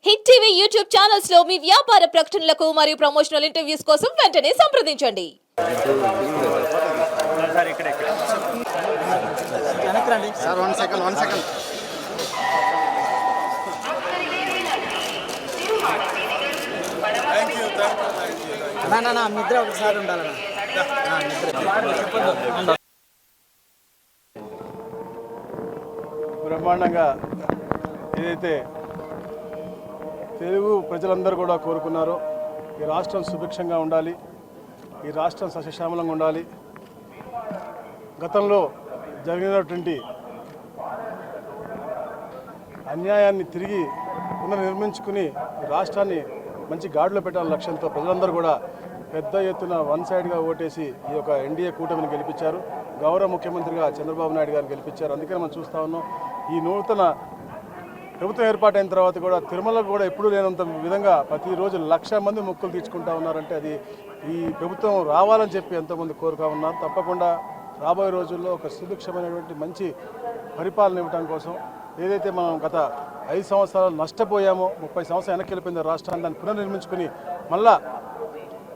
Hit TV YouTube channels లో మీ వ్యాపార ప్రకటనలకు మరియు ప్రమోషనల్ ఇంటర్వ్యూస్ కోసం వెంటనే సంప్రదించండి. సార్ 1 సెకండ్ నా నిద్ర ఒకసారి ఉండాలన్నా. బ్రహ్మాండంగా ఏదైతే తెలుగు ప్రజలందరూ కూడా కోరుకున్నారో ఈ రాష్ట్రం సుభిక్షంగా ఉండాలి, ఈ రాష్ట్రం సస్యశ్యామలంగా ఉండాలి, గతంలో జరిగినటువంటి అన్యాయాన్ని తిరిగి పునర్నిర్మించుకుని రాష్ట్రాన్ని మంచి గాడిలో పెట్టాలనే లక్ష్యంతో ప్రజలందరూ కూడా పెద్ద ఎత్తున వన్ సైడ్గా ఓటేసి ఈ యొక్క ఎన్డీఏ కూటమిని గెలిపించారు. గౌరవ ముఖ్యమంత్రిగా చంద్రబాబు నాయుడు గారిని గెలిపించారు. అందుకని మనం చూస్తూ ఉన్నాం, ఈ నూతన ప్రభుత్వం ఏర్పాటైన తర్వాత కూడా తిరుమలకు కూడా ఎప్పుడూ లేనంత విధంగా ప్రతిరోజు 1,00,000 మంది మొక్కులు తీర్చుకుంటా ఉన్నారంటే అది ఈ ప్రభుత్వం రావాలని చెప్పి ఎంతోమంది కోరుతా ఉన్నారు. తప్పకుండా రాబోయే రోజుల్లో ఒక సుభిక్షమైనటువంటి మంచి పరిపాలన ఇవ్వడం కోసం ఏదైతే మనం గత 5 సంవత్సరాలు నష్టపోయామో, 30 సంవత్సరాలు వెనక్కి వెళ్ళిపోయింది రాష్ట్రాన్ని, దాన్ని పునర్నిర్మించుకుని మళ్ళా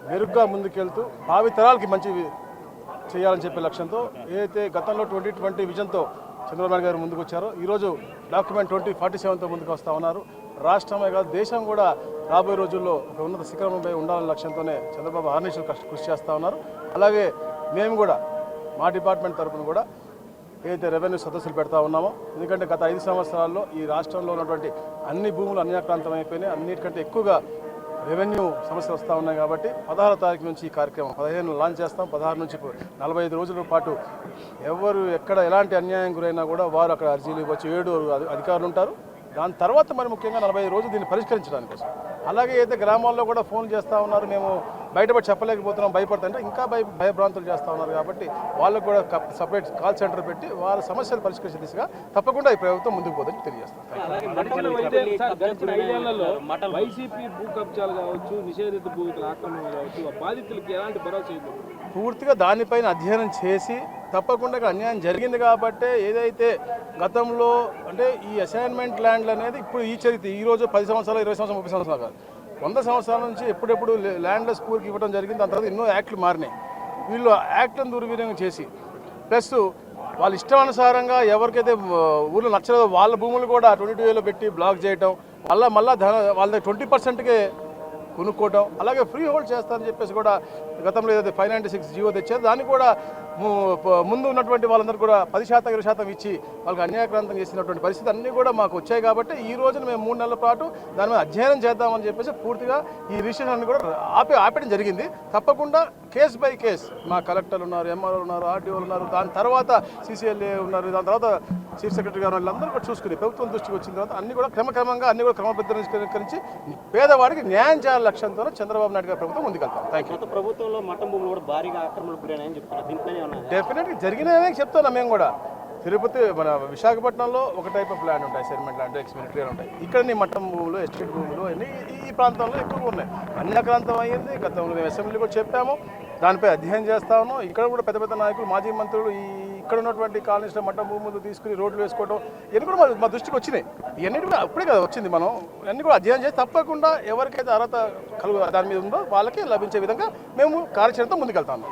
మెరుగ్గా ముందుకెళ్తూ భావితరాలకి మంచి చేయాలని చెప్పే లక్ష్యంతో ఏదైతే గతంలో 2020 విజన్తో చంద్రబాబు నాయుడు గారు ముందుకు వచ్చారో ఈరోజు డాక్యుమెంట్ 2047తో ముందుకు వస్తూ ఉన్నారు. రాష్ట్రమే కాదు దేశం కూడా రాబోయే రోజుల్లో ఒక ఉన్నత శిఖరంపై ఉండాలనే లక్ష్యంతోనే చంద్రబాబు ఆర్నిషలు కృషి చేస్తూ ఉన్నారు. అలాగే మేము కూడా మా డిపార్ట్మెంట్ తరఫున కూడా ఏదైతే రెవెన్యూ సదస్సులు పెడతా ఉన్నామో, ఎందుకంటే గత 5 సంవత్సరాల్లో ఈ రాష్ట్రంలో ఉన్నటువంటి అన్ని భూములు అన్యాక్రాంతం అయిపోయినాయి. అన్నిటికంటే ఎక్కువగా రెవెన్యూ సమస్యలు వస్తూ ఉన్నాయి కాబట్టి 16వ తారీఖు నుంచి ఈ కార్యక్రమం 15 లాంచ్ చేస్తాం. 16 నుంచి 45 రోజుల పాటు ఎవరు ఎక్కడ ఎలాంటి అన్యాయం గురైనా కూడా వారు అక్కడ అర్జీలు ఇవ్వచ్చు. 7 అధికారులు ఉంటారు. దాని తర్వాత మరి ముఖ్యంగా 45 రోజులు దీన్ని పరిష్కరించడానికి కోసం. అలాగే అయితే గ్రామాల్లో కూడా ఫోన్ చేస్తూ ఉన్నారు, మేము బయటపడి చెప్పలేకపోతున్నాం, భయపడుతుంటే ఇంకా భయభ్రాంతులు చేస్తూ ఉన్నారు. కాబట్టి వాళ్ళకు కూడా సపరేట్ కాల్ సెంటర్ పెట్టి వాళ్ళ సమస్యలు పరిష్కరించే దిశగా తప్పకుండా ఈ ప్రభుత్వం ముందుకు పోతుందని తెలియజేస్తాం. వైసీపీ భూ కబ్జాలు కావచ్చు, నిషేధిత భూముల ఆక్రమణ కావచ్చు, బాధితులకు ఎలాంటి భరోసా ఇవ్వదు. పూర్తిగా దానిపైన అధ్యయనం చేసి తప్పకుండా అన్యాయం జరిగింది కాబట్టే ఏదైతే గతంలో అంటే ఈ అసైన్మెంట్ ల్యాండ్లు అనేది ఇప్పుడు ఈ చరిత్ర ఈరోజు 10 సంవత్సరాలు 20 సంవత్సరాలు 30 సంవత్సరాలు కాదు, 100 సంవత్సరాల నుంచి ఎప్పుడెప్పుడు ల్యాండ్లెస్ పూర్కి ఇవ్వడం జరిగింది. దాని తర్వాత ఎన్నో యాక్ట్లు మారినాయి. వీళ్ళు యాక్ట్లను దుర్వినియోగం చేసి ప్లస్ వాళ్ళ ఇష్టానుసారంగా ఎవరికైతే ఊళ్ళో నచ్చలేదో వాళ్ళ భూములు కూడా 22Aలో పెట్టి బ్లాక్ చేయటం, మళ్ళా వాళ్ళ 20%కే కొనుక్కోవటం, అలాగే ఫ్రీ హోల్డ్ చేస్తారని చెప్పేసి కూడా గతంలో ఏదైతే 596 జీవో తెచ్చారో దాన్ని కూడా ముందు ఉన్నటువంటి వాళ్ళందరూ కూడా 10% 20% ఇచ్చి వాళ్ళకి అన్యాయక్రాంతం చేసినటువంటి పరిస్థితి అన్నీ కూడా మాకు వచ్చాయి. కాబట్టి ఈ రోజున మేము 3 నెలల పాటు దాని మీద అధ్యయనం చేద్దామని చెప్పేసి పూర్తిగా ఈ రిజిస్ట్రేషన్ అన్ని కూడా ఆపేయడం జరిగింది. తప్పకుండా కేస్ బై కేస్ మా కలెక్టర్లు ఉన్నారు, ఎంఆర్ఓలు ఉన్నారు, ఆర్డీఓలు ఉన్నారు, దాని తర్వాత CCLA ఉన్నారు, దాని తర్వాత చీఫ్ సెక్రటరీ గారు వాళ్ళందరూ కూడా చూసుకుని ప్రభుత్వం దృష్టికి వచ్చిన తర్వాత అన్ని కూడా క్రమక్రమంగా అన్ని కూడా క్రమబద్ధీకరించి పేదవాడికి న్యాయం చేయాల లక్ష్యంతో చంద్రబాబు నాయుడు గారి ప్రభుత్వం ముందుకెళ్తాం. Thank you. ప్రభుత్వంలో మఠం భూములు కూడా భారీగా ఆక్రమణకు గురైనాయని చెప్తున్నారు. దీంట్లోనే డెఫినెట్గా జరిగినాయనే చెప్తున్నాం మేము కూడా. తిరుపతి మన విశాఖపట్నంలో ఒక టైప్ ఆఫ్ ల్యాండ్ ఉంటాయి, సెటిల్మెంట్ ల్యాండ్, ఎక్స్‌మిలిటరీ ఉంటాయి. ఇక్కడ నీ మఠం భూములు, ఎస్టేట్ భూములు అన్నీ ఈ ప్రాంతంలో ఎక్కువగా ఉన్నాయి. అన్యాక్రాంతం అయ్యింది. గతంలో మేము అసెంబ్లీ కూడా చెప్పాము, దానిపై అధ్యయనం చేస్తా ఉన్నాం. ఇక్కడ కూడా పెద్ద పెద్ద నాయకులు, మాజీ మంత్రులు ఇక్కడ ఉన్నటువంటి కాలనీస్లో మఠం భూములు తీసుకుని రోడ్లు వేసుకోవడం ఇవన్నీ కూడా మా దృష్టికి వచ్చినాయి. ఇవన్నీ కూడా అప్పుడే కదా వచ్చింది. మనం అన్నీ కూడా అధ్యయనం చేసి తప్పకుండా ఎవరికైతే అర్హత దాని మీద ఉందో వాళ్ళకి లభించే విధంగా మేము కార్యాచరణతో ముందుకెళ్తాము.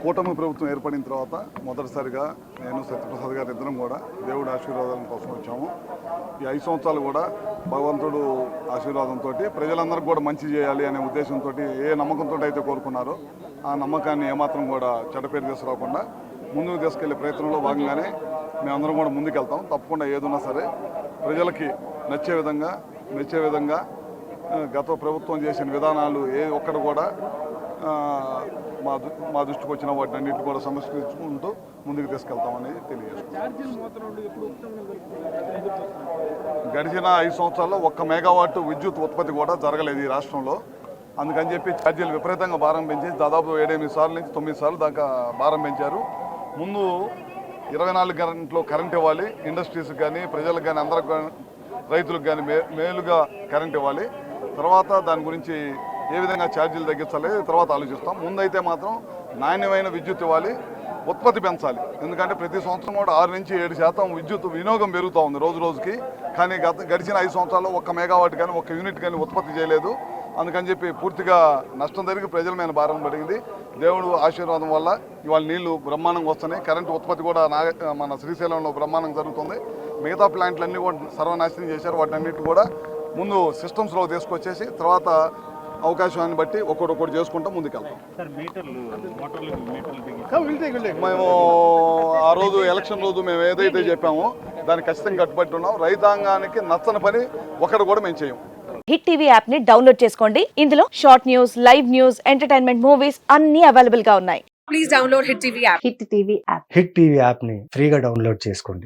కూటమి ప్రభుత్వం ఏర్పడిన తర్వాత మొదటిసారిగా నేను సత్యప్రసాద్ గారి ఇద్దరం కూడా దేవుడి ఆశీర్వాదాల కోసం వచ్చాము. ఈ 5 సంవత్సరాలు కూడా భగవంతుడు ఆశీర్వాదంతో ప్రజలందరికీ కూడా మంచి చేయాలి అనే ఉద్దేశంతో ఏ నమ్మకంతో అయితే కోరుకున్నారో ఆ నమ్మకాన్ని ఏమాత్రం కూడా చెడ్డపేరు తీసుకురాకుండా ముందుకు తీసుకెళ్లే ప్రయత్నంలో భాగంగానే మేమందరం కూడా ముందుకెళ్తాం. తప్పకుండా ఏదున్నా సరే ప్రజలకి మెచ్చే విధంగా గత ప్రభుత్వం చేసిన విధానాలు ఏ ఒక్కటి కూడా మా దృష్టికి వచ్చిన వాటిని అన్నింటినీ కూడా సమస్కరించుకుంటూ ముందుకు తీసుకెళ్తామని తెలియజేస్తున్నాం. గడిచిన 5 సంవత్సరాల్లో 1 మెగావాట్ విద్యుత్ ఉత్పత్తి కూడా జరగలేదు ఈ రాష్ట్రంలో. అందుకని చెప్పి ఛార్జీలు విపరీతంగా భారం పెంచి దాదాపు 7-8 సార్లు నుంచి 9 సార్లు దాకా భారం పెంచారు. ముందు 24 గంటలు కరెంట్ ఇవ్వాలి, ఇండస్ట్రీస్కి కానీ ప్రజలకు కానీ అందరికి కానీ రైతులకు కానీ మేలుగా కరెంట్ ఇవ్వాలి. తర్వాత దాని గురించి ఏ విధంగా ఛార్జీలు తగ్గించాలి తర్వాత ఆలోచిస్తాం. ముందైతే మాత్రం నాణ్యమైన విద్యుత్ ఇవ్వాలి, ఉత్పత్తి పెంచాలి. ఎందుకంటే ప్రతి సంవత్సరం కూడా 6 నుంచి 7% విద్యుత్ వినియోగం పెరుగుతూ ఉంది రోజు రోజుకి. కానీ గడిచిన 5 సంవత్సరాల్లో 1 మెగావాట్ కానీ 1 యూనిట్ కానీ ఉత్పత్తి చేయలేదు. అందుకని చెప్పి పూర్తిగా నష్టం జరిగి ప్రజల మీద భారం పడింది. దేవుడు ఆశీర్వాదం వల్ల ఇవాళ నీళ్లు బ్రహ్మాండంగా వస్తున్నాయి. కరెంటు ఉత్పత్తి కూడా మన శ్రీశైలంలో బ్రహ్మాండం జరుగుతుంది. మిగతా ప్లాంట్లన్నీ కూడా సర్వనాశనం చేశారు. వాటన్నిటి కూడా ముందు సిస్టమ్స్లో తీసుకొచ్చేసి తర్వాత అవకాశాన్ని బట్టి ఒక్కొక్కటి చేసుకుంటూ ముందుకెళ్తాం. మేము ఆ రోజు ఎలక్షన్ రోజు మేము ఏదైతే చెప్పామో దాన్ని ఖచ్చితంగా కట్టుబడి ఉన్నాం. రైతాంగానికి నచ్చని పని ఒకటి కూడా మేము చేయం. హిట్ టీవీ యాప్ ని డౌన్లోడ్ చేసుకోండి. ఇందులో short news, live news, entertainment movies అన్ని అవైలబుల్ గా ఉన్నాయి. Please download hit TV app. Hit TV యాప్ని ఫ్రీగా డౌన్లోడ్ చేసుకోండి.